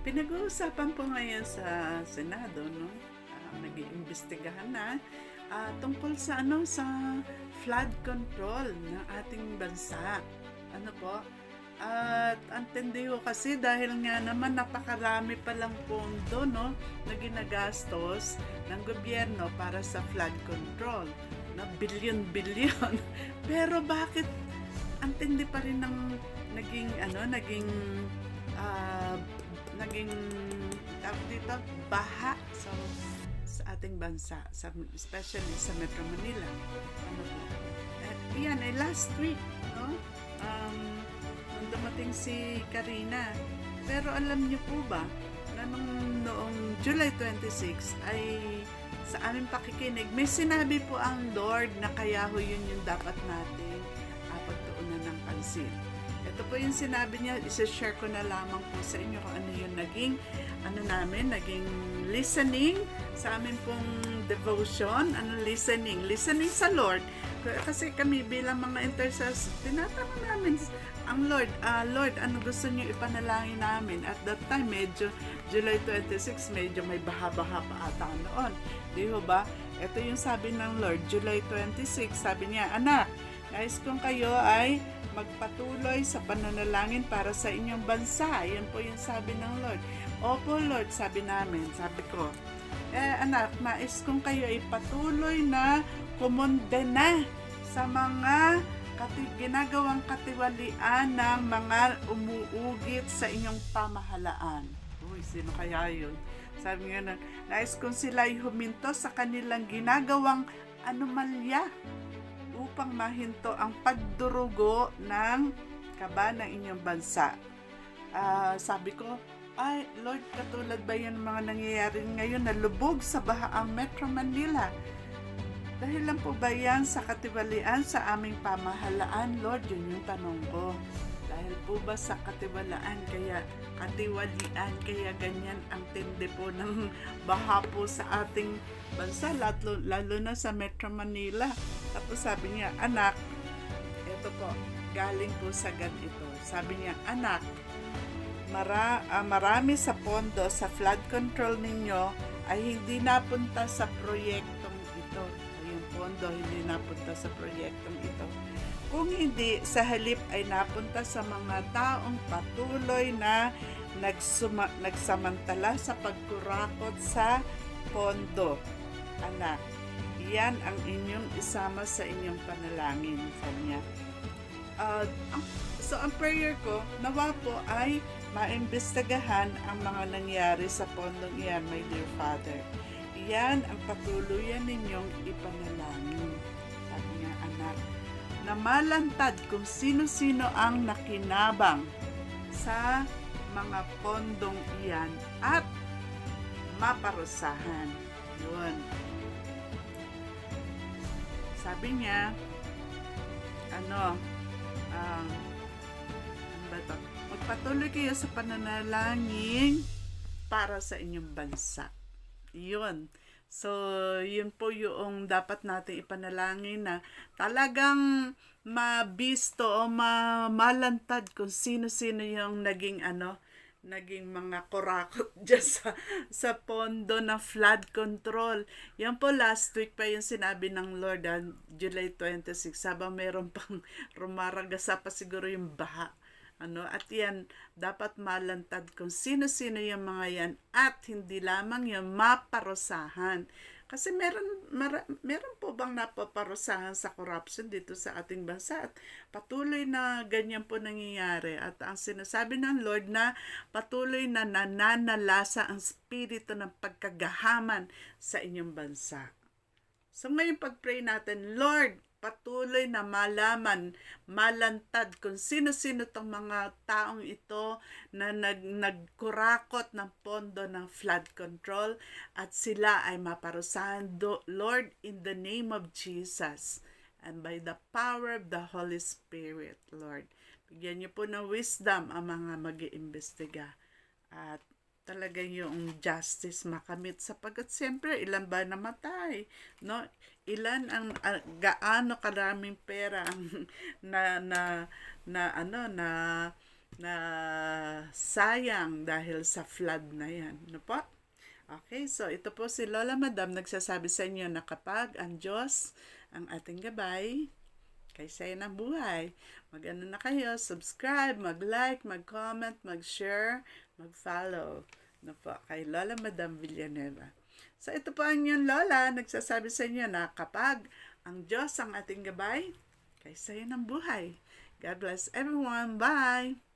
Pinag-uusapan po ngayon sa Senado, no? Nag-iimbestigahan na tungkol sa sa flood control ng ating bansa. Ano po? At ang tindi ko kasi dahil nga naman napakarami palang pondo, no, na ginagastos ng gobyerno para sa flood control, na bilyon-bilyon. Pero bakit ang tindi pa rin ng ah, naging tawag dito, baha sa ating bansa, especially sa Metro Manila. Ano po? Yan, last week, no? Nung dumating si Karina. Pero alam niyo po ba, na noong July 26 ay sa aming pakikinig, may sinabi po ang Lord na kaya ho yun yung dapat natin pagtuunan ng pansin. Ito po yung sinabi niya, isa-share ko na lamang po sa inyo kung ano yung naging naging listening sa amin pong devotion. Listening sa Lord. Kasi kami bilang mga intercessors, tinatanong namin ang Lord, Lord, ano gusto niyo ipanalangin namin? At that time, medyo July 26, medyo may baha-baha pa ata noon. Di ho ba? Ito yung sabi ng Lord, July 26, sabi niya, anak, nais kong kayo ay magpatuloy sa pananalangin para sa inyong bansa. Yan po yung sabi ng Lord. Opo, Lord, sabi namin. Sabi ko, anak, nais kong kayo ay patuloy na kumondena sa mga ginagawang katiwalian ng mga umuugit sa inyong pamahalaan. Uy, sino kaya yun? Sabi nga na, nais kong sila ay huminto sa kanilang ginagawang anomalya upang mahinto ang pagdurugo ng kaba ng inyong bansa. Sabi ko, ay Lord, katulad ba yan mga nangyayari ngayon na lubog sa baha ang Metro Manila? Dahil lang po ba yan sa katiwalian sa aming pamahalaan, Lord? Yun yung tanong ko. Dahil po ba sa katiwalian kaya ganyan ang tindi po ng baha po sa ating bansa, lalo na sa Metro Manila. Tapos sabi niya, anak, ito po, galing po sa ganito. Sabi niya, anak, marami sa pondo sa flood control ninyo ay hindi napunta sa proyektong ito. Yung pondo hindi napunta sa proyektong ito. Kung hindi, sa halip ay napunta sa mga taong patuloy na nagsamantala sa pagkurakot sa pondo. Anak, yan ang inyong isama sa inyong panalangin, sabi niya. So ang prayer ko, nawa po ay maimbestigahan ang mga nangyari sa pondong iyan, my dear Father. Yan ang patuluyan ninyong ipanalangin. Sabi niya, anak, na malantad kung sino-sino ang nakinabang sa mga pondong iyan at maparusahan. Yun. Sabi niya, ano ba ito? Magpatuloy kayo sa pananalangin para sa inyong bansa. Yun. So, yun po yung dapat natin ipanalangin na talagang mabisto o malantad kung sino-sino yung naging mga kurakot dyan sa pondo ng flood control. Yan po last week pa yung sinabi ng Lord, July 26, habang meron pang rumaragasa pa siguro yung baha. At yan, dapat malantad kung sino-sino yung mga yan at hindi lamang yung maparusahan. Kasi meron po bang napaparusahan sa corruption dito sa ating bansa at patuloy na ganyan po nangyayari. At ang sinasabi ng Lord na patuloy na nananalasa ang spirito ng pagkagahaman sa inyong bansa. So ngayon pag-pray natin, Lord, patuloy na malantad kung sino-sino tong mga taong ito na nagkurakot ng pondo ng flood control at sila ay maparusahan, Lord, in the name of Jesus and by the power of the Holy Spirit, Lord. Bigyan niyo po ng wisdom ang mga mag-iimbestiga at talaga yung justice makamit sapagkat siyempre ilan ba namatay, no? Ilan ang gaano karaming pera ang na na sayang dahil sa flood na yan. Ano po? Okay, so ito po si Lola Madam nagsasabi sa inyo na kapag ang Diyos ang ating gabay, kay saya ng buhay. Mag-ano na kayo, subscribe, mag-like, mag-comment, mag-share, mag-follow. Na po, kay Lola Madam Villanueva. So ito po ang inyong Lola, nagsasabi sa inyo na kapag ang Diyos ang ating gabay, kay saya ng buhay. God bless everyone. Bye!